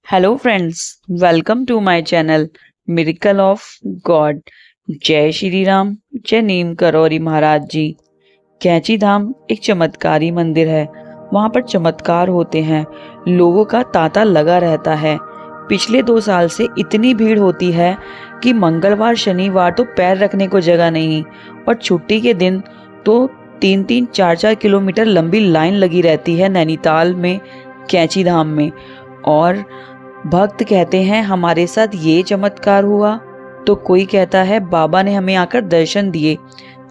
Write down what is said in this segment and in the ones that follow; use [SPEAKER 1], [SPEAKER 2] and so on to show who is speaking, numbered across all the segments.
[SPEAKER 1] Hello friends, welcome to my channel miracle of god. जय श्री राम, जय नीम करौरी महाराज जी। कैंची धाम एक चमत्कारी मंदिर है। वहाँ पर चमत्कार होते हैं, लोगों का तांता लगा रहता है। पिछले 2 साल से इतनी भीड़ होती है कि मंगलवार शनिवार तो पैर रखने को जगह नहीं, और छुट्टी के दिन तो 3-3 4-4 किलोमीटर लंबी लाइन लगी रहती है नैनीताल में कैंची धाम में। और भक्त कहते हैं हमारे साथ ये चमत्कार हुआ, तो कोई कहता है बाबा ने हमें आकर दर्शन दिए,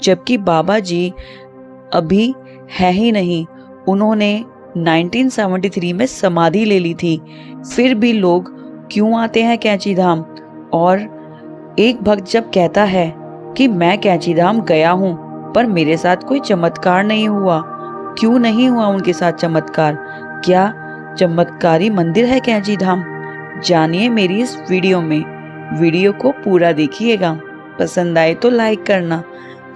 [SPEAKER 1] जबकि बाबा जी अभी है ही नहीं। उन्होंने 1973 में समाधि ले ली थी। फिर भी लोग क्यों आते हैं कैंची धाम? और एक भक्त जब कहता है कि मैं कैंची धाम गया हूं पर मेरे साथ कोई चमत्कार नहीं हुआ, क्यों नहीं हुआ उनके साथ चमत्कार? क्या चमत्कारी मंदिर है कैंची धाम? जानिए मेरी इस वीडियो में। वीडियो को पूरा देखिएगा, पसंद आए तो लाइक करना।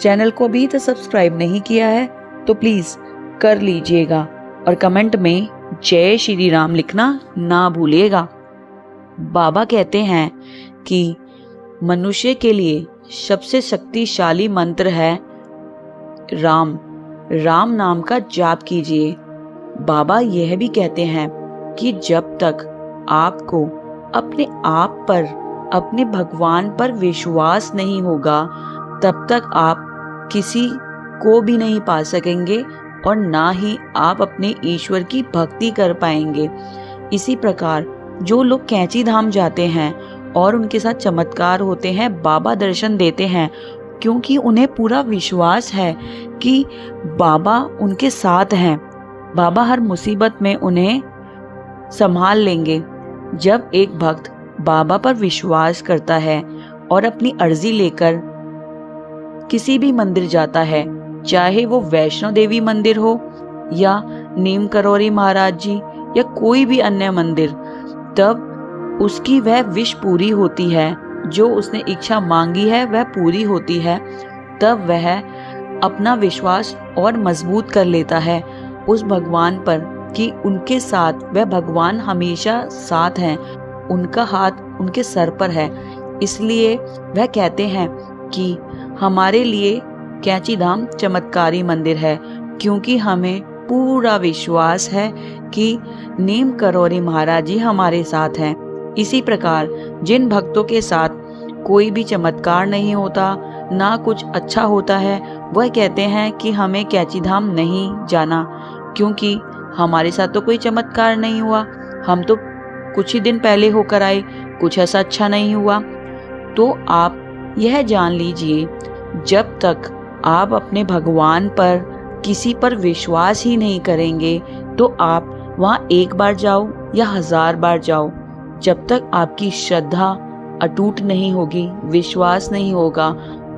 [SPEAKER 1] चैनल को अभी तक सब्सक्राइब नहीं किया है तो प्लीज कर लीजिएगा, और कमेंट में जय श्री राम लिखना ना भूलिएगा। बाबा कहते हैं कि मनुष्य के लिए सबसे शक्तिशाली मंत्र है राम। राम नाम का जाप कीजिए। बाबा यह भी कहते हैं कि जब तक आपको अपने आप पर, अपने भगवान पर विश्वास नहीं होगा, तब तक आप किसी को भी नहीं पा सकेंगे और ना ही आप अपने ईश्वर की भक्ति कर पाएंगे। इसी प्रकार जो लोग कैंची धाम जाते हैं और उनके साथ चमत्कार होते हैं, बाबा दर्शन देते हैं, क्योंकि उन्हें पूरा विश्वास है कि बाबा उनके साथ हैं। बाबा हर मुसीबत में उन्हें संभाल लेंगे। जब एक भक्त बाबा पर विश्वास करता है और अपनी अर्जी लेकर किसी भी मंदिर जाता है, चाहे वो वैष्णो देवी मंदिर हो या नीम करौरी महाराज जी या कोई भी अन्य मंदिर, तब उसकी वह विश पूरी होती है। जो उसने इच्छा मांगी है वह पूरी होती है। तब वह अपना विश्वास और मजबूत कर लेता है उस भगवान पर कि उनके साथ वह भगवान हमेशा साथ हैं, उनका हाथ उनके सर पर है। इसलिए वह कहते हैं कि हमारे लिए कैंची धाम चमत्कारी मंदिर है, क्योंकि हमें पूरा विश्वास है कि नीम करौरी महाराज जी हमारे साथ हैं। इसी प्रकार जिन भक्तों के साथ कोई भी चमत्कार नहीं होता, ना कुछ अच्छा होता है, वह कहते हैं कि हमें कैंची धाम नहीं जाना, क्योंकि हमारे साथ तो कोई चमत्कार नहीं हुआ। हम तो कुछ ही दिन पहले होकर आए, कुछ ऐसा अच्छा नहीं हुआ। तो आप यह जान लीजिए, जब तक आप अपने भगवान पर किसी पर विश्वास ही नहीं करेंगे, तो आप वहाँ एक बार जाओ या 1000 बार जाओ, जब तक आपकी श्रद्धा अटूट नहीं होगी, विश्वास नहीं होगा,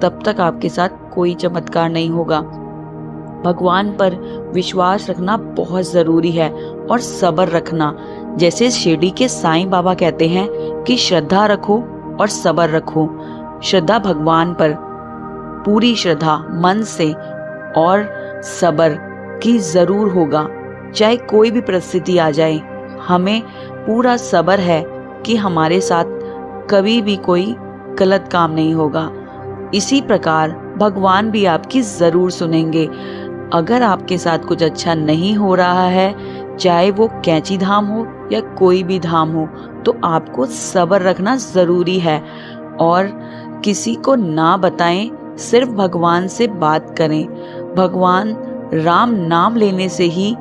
[SPEAKER 1] तब तक आपके साथ कोई चमत्कार नहीं होगा। भगवान पर विश्वास रखना बहुत जरूरी है, और सब्र रखना। जैसे शिरडी के साईं बाबा कहते हैं कि श्रद्धा रखो और सब्र रखो। श्रद्धा भगवान पर, पूरी श्रद्धा मन से, और सब्र की जरूर होगा। चाहे कोई भी परिस्थिति आ जाए, हमें पूरा सब्र है कि हमारे साथ कभी भी कोई गलत काम नहीं होगा। इसी प्रकार भगवान भी आपकी जरूर सुनेंगे। अगर आपके साथ कुछ अच्छा नहीं हो रहा है, चाहे वो कैंची धाम हो या कोई भी धाम हो, तो आपको सब्र रखना जरूरी है, और किसी को ना बताएं, सिर्फ भगवान से बात करें। भगवान राम नाम लेने से ही,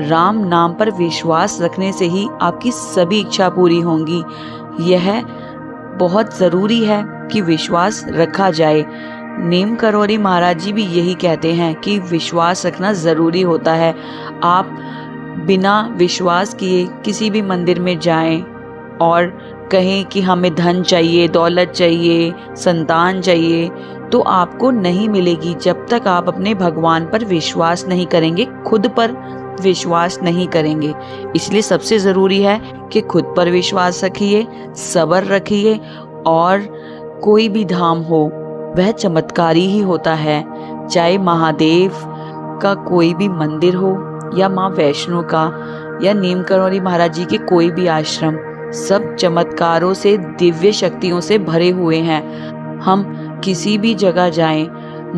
[SPEAKER 1] राम नाम पर विश्वास रखने से ही आपकी सभी इच्छा पूरी होंगी। यह बहुत जरूरी है कि विश्वास रखा जाए। नीम करौरी महाराज जी भी यही कहते हैं कि विश्वास रखना जरूरी होता है। आप बिना विश्वास किए किसी भी मंदिर में जाएं और कहें कि हमें धन चाहिए, दौलत चाहिए, संतान चाहिए, तो आपको नहीं मिलेगी जब तक आप अपने भगवान पर विश्वास नहीं करेंगे, खुद पर विश्वास नहीं करेंगे। इसलिए सबसे जरूरी है कि खुद पर विश्वास रखिए, सब्र रखिए, और कोई भी धाम हो वह चमत्कारी ही होता है। चाहे महादेव का कोई भी मंदिर हो, या माँ वैष्णो का, या नीम करौरी महाराज जी के कोई भी आश्रम, सब चमत्कारों से, दिव्य शक्तियों से भरे हुए हैं। हम किसी भी जगह जाएं,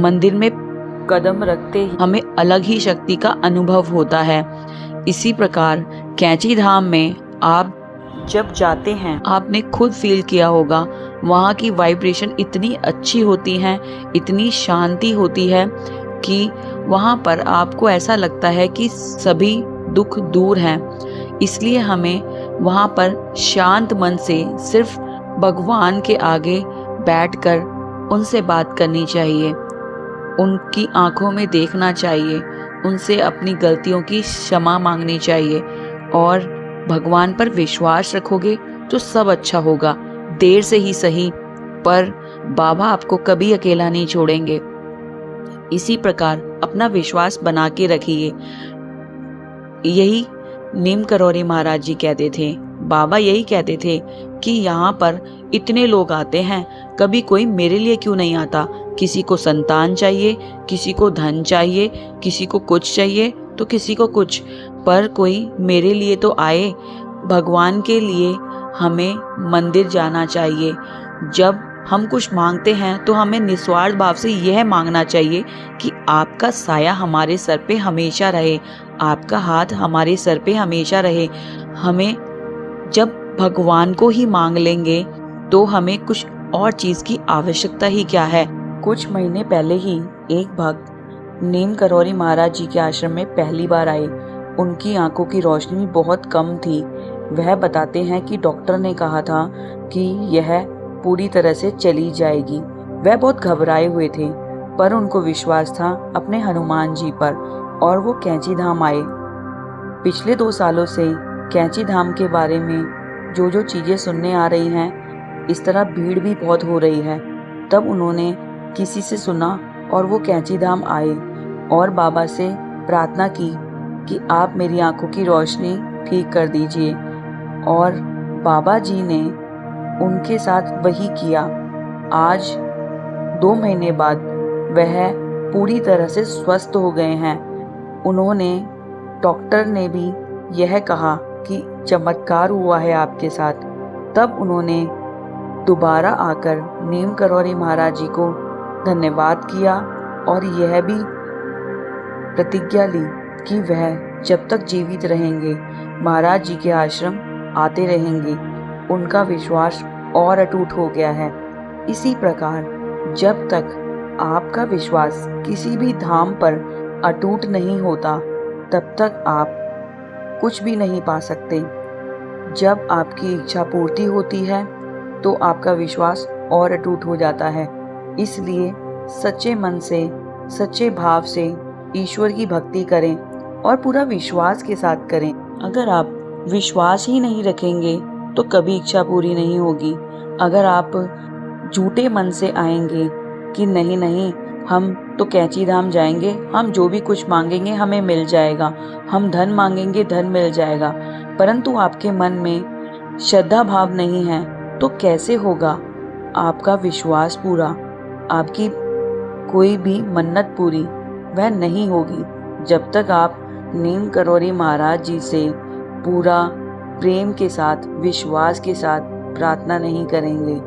[SPEAKER 1] मंदिर में कदम रखते ही हमें अलग ही शक्ति का अनुभव होता है। इसी प्रकार कैंची धाम में आप जब जाते हैं, आपने खुद फील किया होगा, वहाँ की वाइब्रेशन इतनी अच्छी होती है, इतनी शांति होती है कि वहाँ पर आपको ऐसा लगता है कि सभी दुख दूर हैं। इसलिए हमें वहाँ पर शांत मन से सिर्फ भगवान के आगे बैठकर उनसे बात करनी चाहिए, उनकी आंखों में देखना चाहिए, उनसे अपनी गलतियों की क्षमा मांगनी चाहिए और भगवान पर विश्वास रखोगे तो सब अच्छा होगा। देर से ही सही, पर बाबा आपको कभी अकेला नहीं छोड़ेंगे। इसी प्रकार अपना विश्वास बना के रखिए। यही नीम करौरी महाराज जी कहते थे, बाबा यही कहते थे कि यहाँ पर इतने लोग आते हैं, कभी कोई मेरे लिए क्यों नहीं आता। किसी को संतान चाहिए, किसी को धन चाहिए, किसी को कुछ चाहिए तो किसी को कुछ, पर कोई मेरे लिए तो आए। भगवान के लिए हमें मंदिर जाना चाहिए। जब हम कुछ मांगते हैं तो हमें निस्वार्थ भाव से यह मांगना चाहिए कि आपका साया हमारे सर पे हमेशा रहे, आपका हाथ हमारे सर पे हमेशा रहे। हमें जब भगवान को ही मांग लेंगे तो हमें कुछ और चीज की आवश्यकता ही क्या है। कुछ महीने पहले ही एक भक्त नीम करौरी महाराज जी के आश्रम में पहली बार आए। उनकी आंखों की रोशनी बहुत कम थी। वह बताते हैं कि डॉक्टर ने कहा था कि यह पूरी तरह से चली जाएगी। वह बहुत घबराए हुए थे, पर उनको विश्वास था अपने हनुमान जी पर और वो कैंची धाम आए। पिछले 2 सालों से कैंची धाम के बारे में जो जो चीजें सुनने आ रही हैं, इस तरह भीड़ भी बहुत हो रही है। तब उन्होंने किसी से सुना और वो कैंची धाम आए और बाबा से प्रार्थना की कि आप मेरी आंखों की रोशनी ठीक कर दीजिए, और बाबा जी ने उनके साथ वही किया। आज 2 महीने बाद वह पूरी तरह से स्वस्थ हो गए हैं। उन्होंने, डॉक्टर ने भी यह कहा कि चमत्कार हुआ है आपके साथ। तब उन्होंने दोबारा आकर नीम करौरी महाराज जी को धन्यवाद किया और यह भी प्रतिज्ञा ली कि वह जब तक जीवित रहेंगे महाराज जी के आश्रम आते रहेंगे। उनका विश्वास और अटूट हो गया है। इसी प्रकार जब तक आपका विश्वास किसी भी धाम पर अटूट नहीं होता, तब तक आप कुछ भी नहीं पा सकते। जब आपकी इच्छा पूर्ति होती है तो आपका विश्वास और अटूट हो जाता है। इसलिए सच्चे मन से, सच्चे भाव से ईश्वर की भक्ति करें और पूरा विश्वास के साथ करें। अगर आप विश्वास ही नहीं रखेंगे तो कभी इच्छा पूरी नहीं होगी। अगर आप झूठे मन से आएंगे कि नहीं नहीं, हम तो कैंची धाम जाएंगे, हम जो भी कुछ मांगेंगे हमें मिल जाएगा, हम धन मांगेंगे धन मिल जाएगा, परंतु आपके मन में श्रद्धा भाव नहीं है, तो कैसे होगा आपका विश्वास पूरा? आपकी कोई भी मन्नत पूरी वह नहीं होगी जब तक आप नीम करौरी महाराज जी से पूरा प्रेम के साथ, विश्वास के साथ प्रार्थना नहीं करेंगे।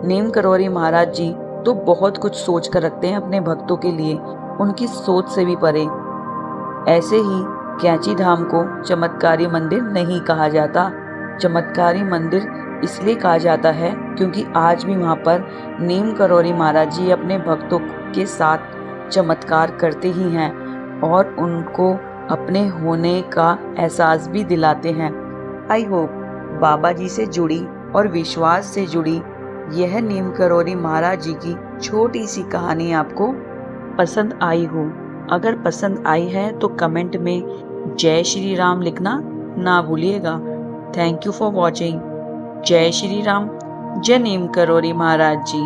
[SPEAKER 1] नीम करौरी महाराज जी तो बहुत कुछ सोच कर रखते हैं अपने भक्तों के लिए, उनकी सोच से भी परे। ऐसे ही कैंची धाम को चमत्कारी मंदिर नहीं कहा जाता। चमत्कारी मंदिर इसलिए कहा जाता है क्योंकि आज भी वहाँ पर नीम करौरी महाराज जी अपने भक्तों के साथ चमत्कार करते ही हैं और उनको अपने होने का एहसास भी दिलाते हैं। आई होप बाबा जी से जुड़ी और विश्वास से जुड़ी यह नीम करौरी महाराज जी की छोटी सी कहानी आपको पसंद आई हो। अगर पसंद आई है तो कमेंट में जय श्री राम लिखना ना भूलिएगा। Thank you for watching. जय श्री राम, जय नीम करौरी महाराज जी।